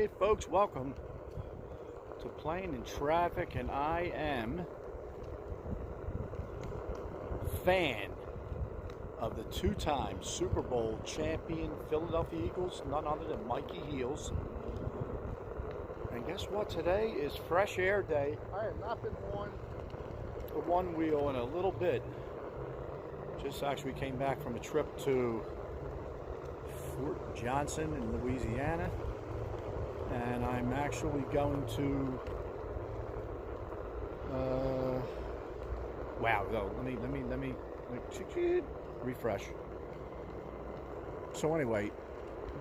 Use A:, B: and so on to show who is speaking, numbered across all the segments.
A: Hey folks, welcome to Playing in Traffic, and I am fan of the two-time Super Bowl champion Philadelphia Eagles, none other than Mikey Heels. And guess what? Today is Fresh Air Day. I have not been on the one wheel in a little bit. Just actually came back from a trip to Fort Johnson in Louisiana. And I'm actually going to wow, no, let me refresh. So anyway,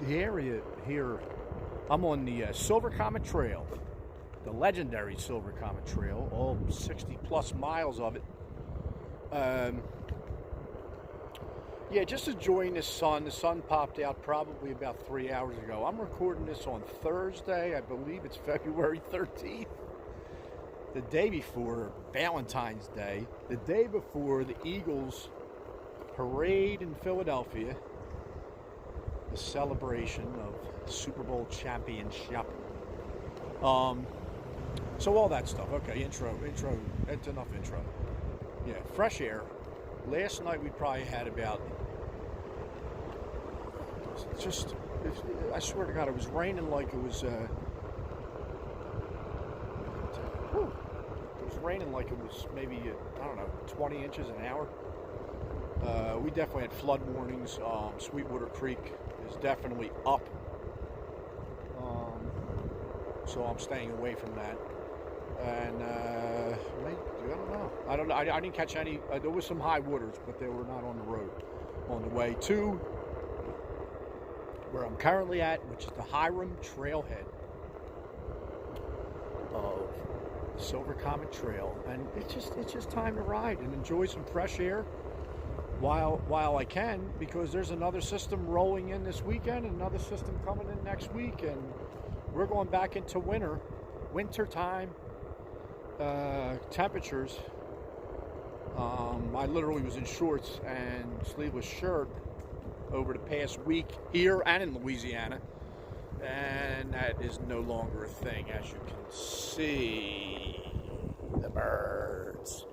A: the area here, I'm on the Silver Comet Trail, the legendary Silver Comet Trail, all 60 plus miles of it. Yeah, just enjoying the sun. The sun popped out probably about 3 hours ago. I'm recording this on Thursday. I believe it's February 13th. The day before Valentine's Day. The day before the Eagles parade in Philadelphia. The celebration of the Super Bowl championship. So all that stuff. Okay, intro. That's enough intro. Yeah, fresh air. Last night we probably had about, I swear to God, it was raining like it was, it was raining like it was maybe, I don't know, 20 inches an hour. We definitely had flood warnings. Sweetwater Creek is definitely up. So I'm staying away from that. And I don't know. I didn't catch any. There was some high waters, but they were not on the road. On the way to where I'm currently at, which is the Hiram trailhead of Silver Comet Trail, and it's just time to ride and enjoy some fresh air while I can, because there's another system rolling in this weekend, and another system coming in next week, and we're going back into winter time. Temperatures. I literally was in shorts and sleeveless shirt over the past week here and in Louisiana, and that is no longer a thing, as you can see. The birds.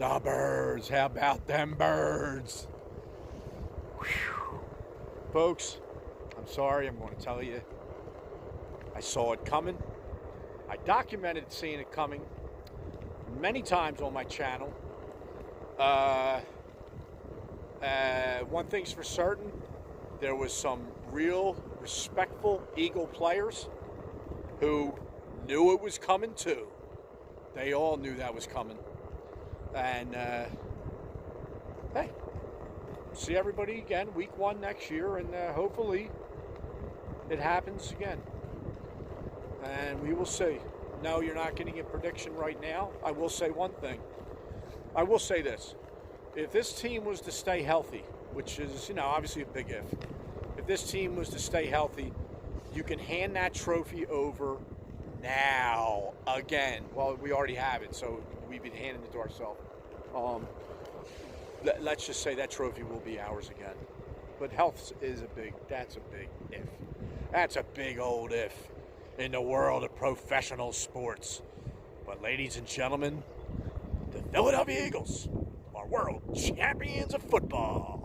A: How about them birds? Whew. Folks, I'm sorry, I'm going to tell you, I saw it coming. I documented seeing it coming many times on my channel. One thing's for certain, there was some real respectful Eagle players who knew it was coming too. They all knew that was coming. And hey, see everybody again week 1 next year, and hopefully it happens again. And we will see. No, you're not getting a prediction right now. I will say one thing. I will say this. If this team was to stay healthy, which is, obviously a big if this team was to stay healthy, you can hand that trophy over now again. Well, we already have it, so we've been handing it to ourselves. Let's just say that trophy will be ours again. But health is that's a big if. That's a big old if in the world of professional sports. But ladies and gentlemen, the Philadelphia Eagles are world champions of football.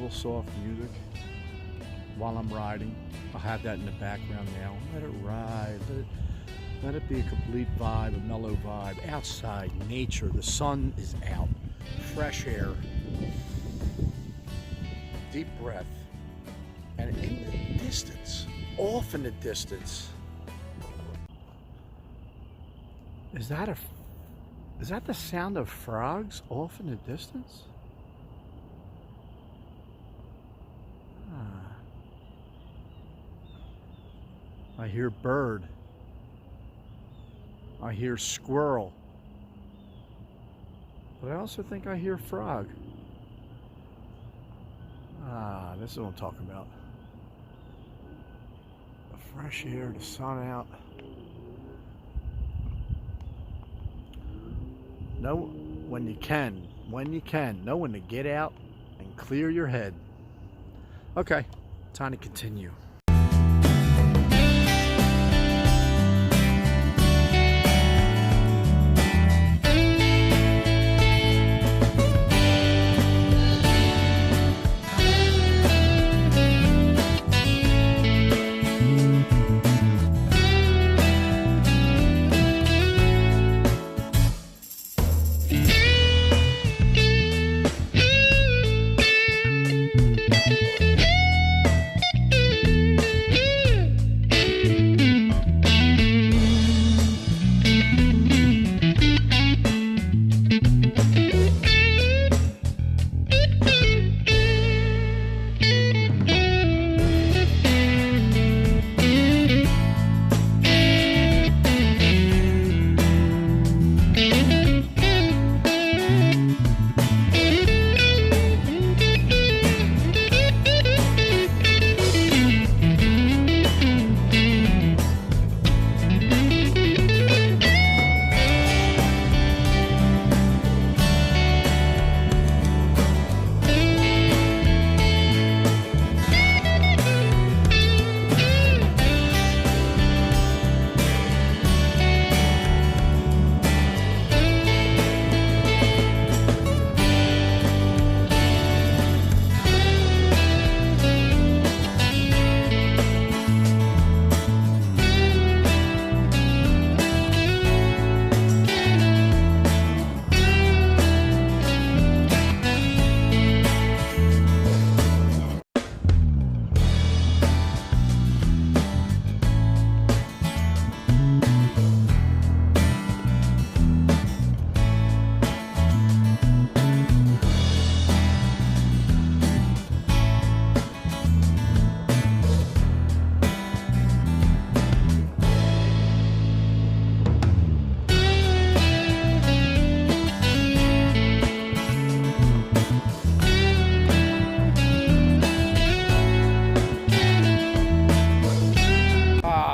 A: Soft music while I'm riding. I'll have that in the background now. Let it ride. Let it be a complete vibe, a mellow vibe. Outside, nature. The sun is out. Fresh air. Deep breath. And in the distance, off in the distance, is that the sound of frogs off in the distance? I hear bird. I hear squirrel. But I also think I hear frog. Ah, this is what I'm talking about. The fresh air, the sun out. Know when you can, know when to get out and clear your head. Okay, time to continue.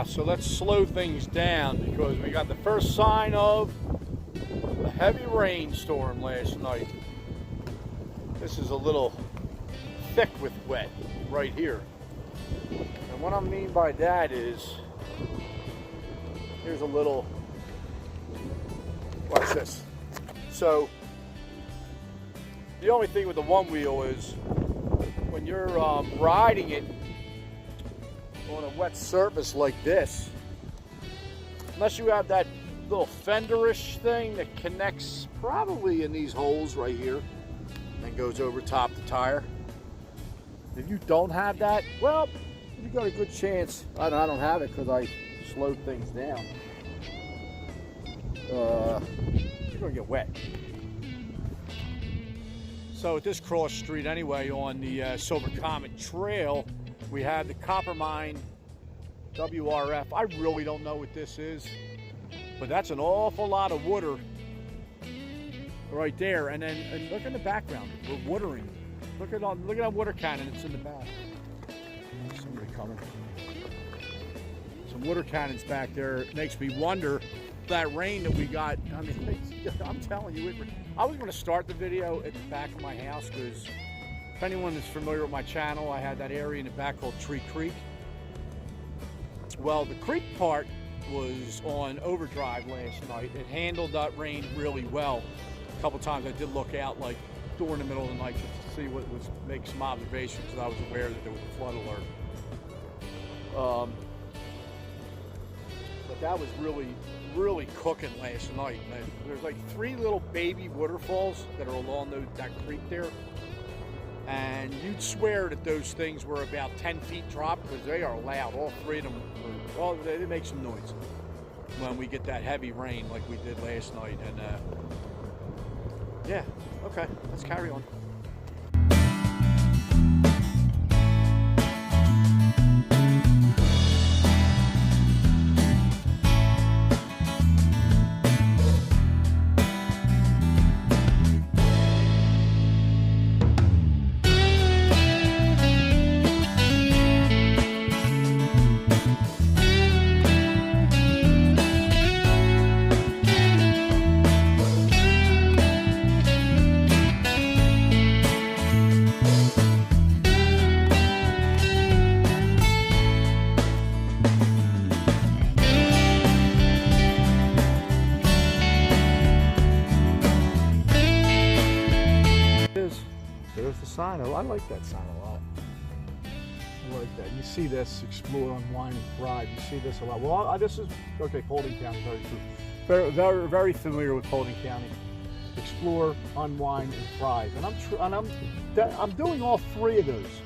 A: So let's slow things down because we got the first sign of a heavy rainstorm last night. This is a little thick with wet right here. And what I mean by that is, here's a little, watch this. So the only thing with the one wheel is when you're riding it on a wet surface like this, unless you have that little fenderish thing that connects probably in these holes right here and goes over top the tire. If you don't have that, well, you got a good chance. I don't have it because I slowed things down. You're gonna get wet. So at this cross street anyway, on the Silver Comet Trail, we have the Coppermine WRF. I really don't know what this is, but that's an awful lot of water right there. And then look in the background, we're watering. Look at that water cannon that's in the back. There's somebody coming. Some water cannons back there. It makes me wonder, that rain that we got. I mean, I'm telling you, I was going to start the video at the back of my house because if anyone is familiar with my channel, I had that area in the back called Tree Creek. Well, the creek part was on overdrive last night. It handled that rain really well. A couple times I did look out like during the middle of the night just to see what was, make some observations, because I was aware that there was a flood alert. But that was really cooking last night. And there's like 3 little baby waterfalls that are along that creek there. And you'd swear that those things were about 10 feet drop, because they are loud. All 3 of them, they make some noise when we get that heavy rain like we did last night. And yeah, okay, let's carry on. I like that sound a lot. I like that. You see this, explore, unwind, and thrive. You see this a lot. Well, this is, okay, Paulding County, very true. Very, very, very familiar with Paulding County. Explore, unwind, and thrive. And I'm doing all three of those.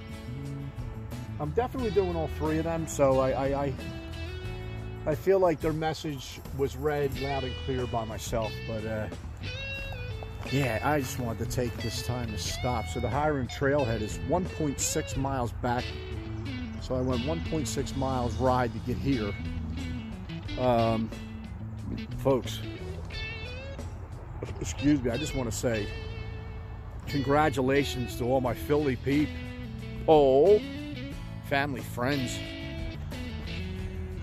A: I'm definitely doing all three of them. So I feel like their message was read loud and clear by myself. But yeah, I just wanted to take this time to stop. So the Hiram trailhead is 1.6 miles back. So I went 1.6 miles ride to get here. Folks, excuse me, I just want to say congratulations to all my Philly people, family, friends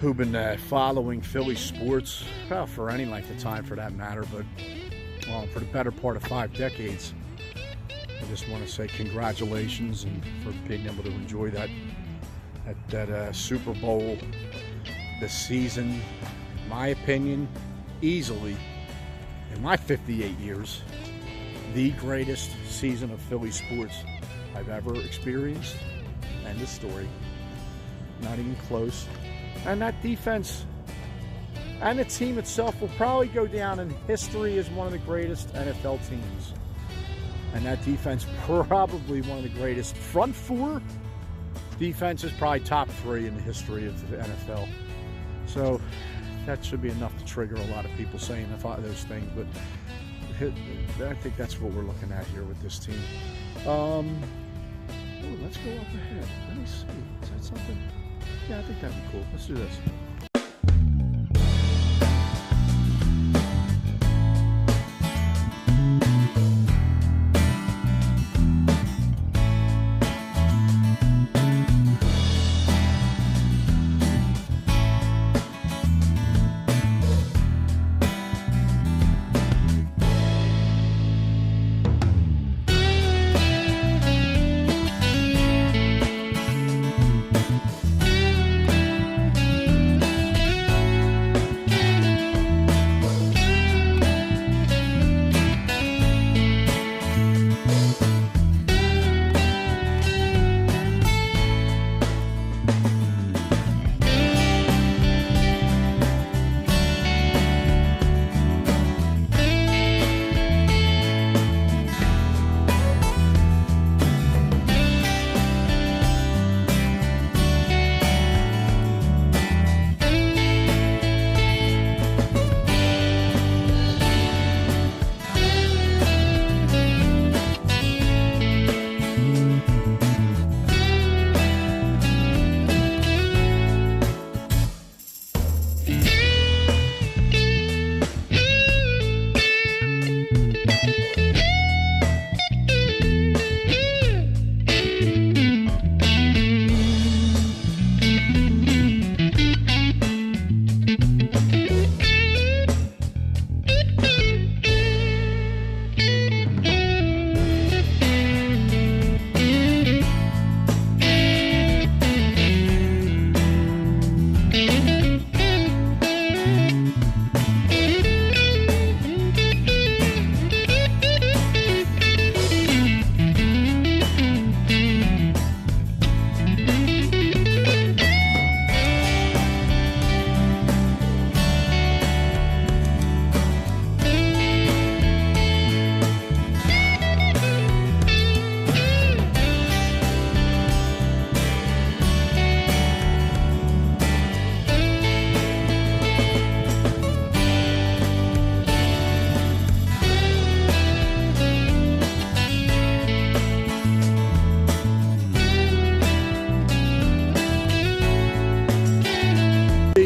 A: who've been following Philly sports for any length of time for that matter, but for the better part of 5 decades. I just want to say congratulations and for being able to enjoy that Super Bowl this season. In my opinion, easily, in my 58 years, the greatest season of Philly sports I've ever experienced. End of story. Not even close. And that defense and the team itself will probably go down in history as one of the greatest NFL teams. And that defense probably one of the greatest front four defenses, probably top 3 in the history of the NFL. So that should be enough to trigger a lot of people saying those things. But I think that's what we're looking at here with this team. Let's go up ahead. Let me see. Is that something? Yeah, I think that'd be cool. Let's do this.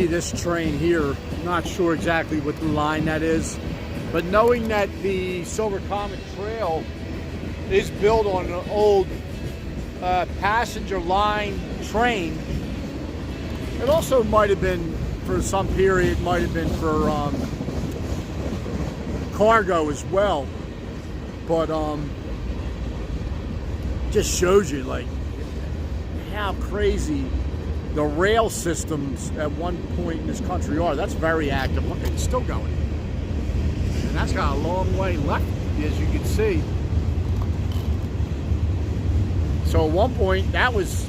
A: This train here, not sure exactly what the line that is, but knowing that the Silver Comet Trail is built on an old passenger line train, it also might have been for some period, might have been for cargo as well, but just shows you like how crazy the rail systems at one point in this country are. That's very active. Look, it's still going. And that's got a long way left, as you can see.
B: So at one point, that was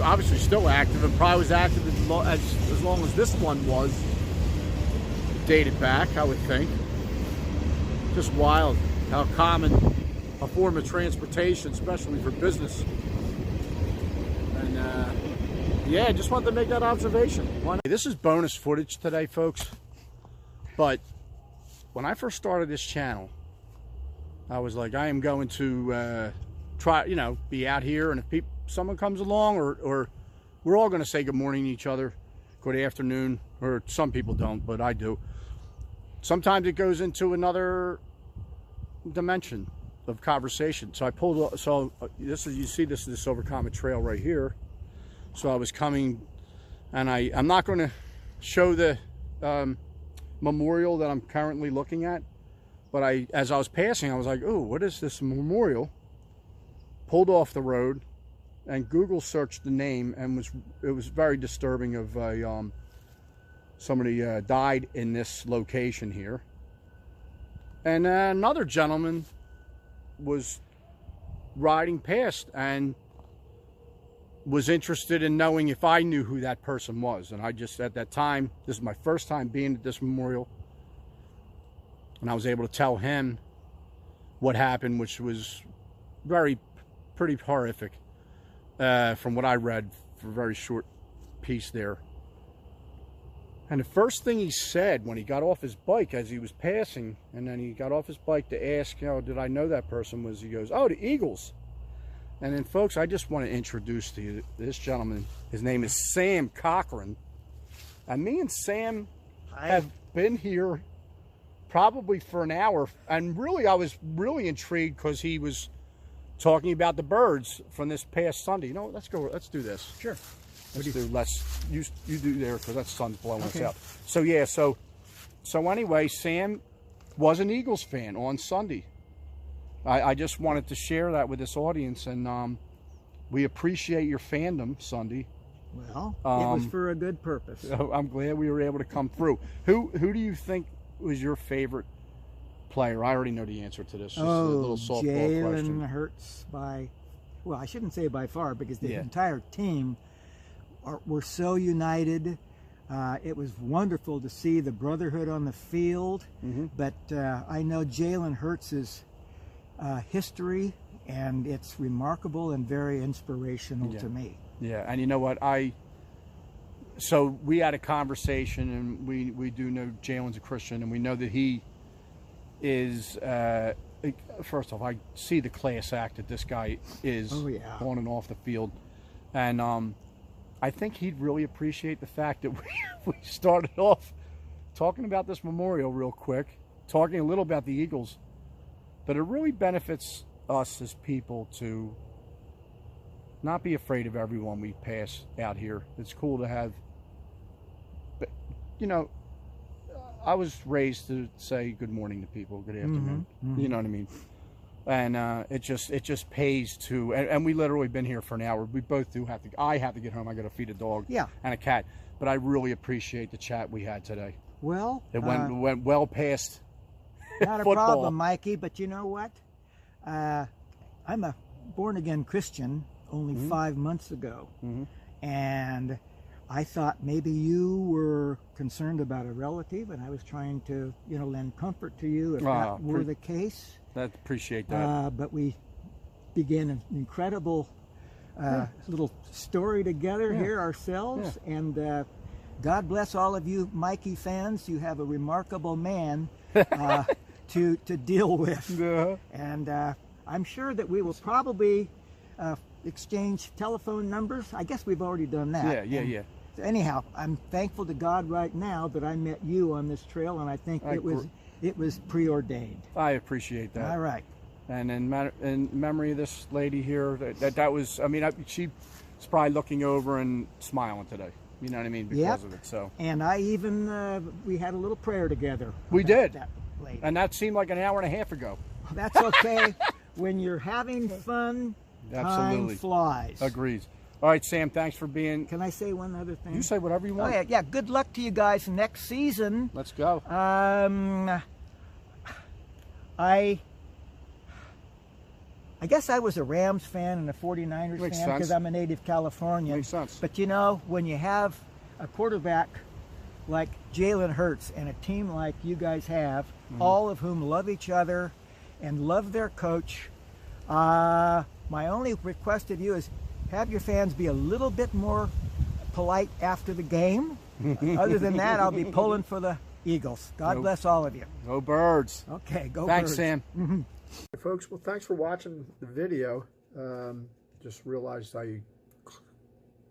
B: obviously still active, and probably was active as long as this one was. Dated back, I would think. Just wild how common a form of transportation, especially for business. And yeah, just wanted to make that observation. This is bonus footage today, folks. But when I first started this channel, I was like, I am going to try, you know, be out here, and if someone comes along, or we're all going to say good morning to each other, good afternoon, or some people don't, but I do. Sometimes it goes into another dimension of conversation. So I pulled, so this is, you see this is the Silver Comet Trail right here. So I was coming, and I'm not going to show the memorial that I'm currently looking at, but as I was passing, I was like, oh, what is this memorial? Pulled off the road and Google searched the name, and it was very disturbing. Of somebody died in this location here, and another gentleman was riding past and was interested in knowing if I knew who that person was. And I just, at that time, this is my first time being at this memorial, and I was able to tell him what happened, which was pretty horrific, from what I read for a very short piece there. And the first thing he said when he got off his bike, as he was passing, and then he got off his bike to ask, you know, did I know that person, was he goes, oh, the Eagles. And then, folks, I just want to introduce to you this gentleman. His name is Sam Cochran. And me and Sam have been here probably for an hour. And really, I was really intrigued because he was talking about the birds from this past Sunday. You know, let's do this.
C: Sure.
B: You do there, because that sun's blowing us out. So yeah, so anyway, Sam was an Eagles fan on Sunday. I just wanted to share that with this audience, and we appreciate your fandom, Sunday.
C: Well, it was for a good purpose.
B: So I'm glad we were able to come through. Who do you think was your favorite player? I already know the answer to this. Just a little softball question.
C: Jalen Hurts well, I shouldn't say by far, because the entire team were so united. It was wonderful to see the brotherhood on the field. But I know Jalen Hurts' history, and it's remarkable and very inspirational to me.
B: Yeah, and you know what? So we had a conversation, and we do know Jalen's a Christian, and we know that he is, first off, I see the class act that this guy is on and off the field. And I think he'd really appreciate the fact that we started off talking about this memorial real quick, talking a little about the Eagles, but it really benefits us as people to not be afraid of everyone we pass out here. It's cool to have, but, you know, I was raised to say good morning to people, good afternoon, you know what I mean? And it just pays to, and we literally been here for an hour. We both do have to, I have to get home. I got to feed a dog and a cat. But I really appreciate the chat we had today.
C: Well,
B: it went well past
C: not a
B: football.
C: problem, Mikey, but you know what? I'm a born-again Christian only 5 months ago. And I thought maybe you were concerned about a relative, and I was trying to, you know, lend comfort to you if that were the case.
B: I appreciate that.
C: But we began an incredible little story together here ourselves. And God bless all of you Mikey fans. You have a remarkable man to deal with. And I'm sure that we will probably exchange telephone numbers. I guess we've already done that.
B: Yeah.
C: So anyhow, I'm thankful to God right now that I met you on this trail, and I think it was preordained.
B: I appreciate that.
C: All right.
B: And in memory of this lady here, that was, I mean, she's probably looking over and smiling today. You know what I mean? Because of it. So.
C: And I even, we had a little prayer together.
B: We did.
C: That lady.
B: And that seemed like an hour and a half ago.
C: That's okay. When you're having fun, time flies.
B: Agrees. All right, Sam, thanks for being...
C: Can I say one other thing?
B: You say whatever you want.
C: Oh, yeah, good luck to you guys next season.
B: Let's go.
C: I I guess I was a Rams fan and a 49ers
B: Makes
C: fan because
B: sense.
C: I'm a native Californian.
B: Makes sense.
C: But you know, when you have a quarterback like Jalen Hurts and a team like you guys have, all of whom love each other and love their coach, my only request of you is have your fans be a little bit more polite after the game. Other than that, I'll be pulling for the Eagles. God bless all of you.
B: Go Birds.
C: Okay, go
B: Thanks,
C: Birds.
B: Sam.
D: Hey, folks, well, thanks for watching the video. Just realized I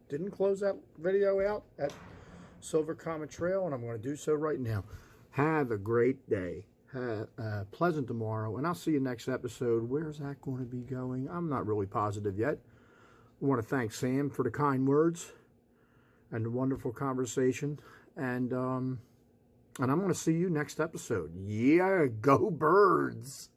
D: didn't close that video out at Silver Comet Trail, and I'm going to do so right now. Have a great day. Have a pleasant tomorrow, and I'll see you next episode. Where's that going to be going? I'm not really positive yet. I want to thank Sam for the kind words and the wonderful conversation, and I'm going to see you next episode. Yeah, go Birds!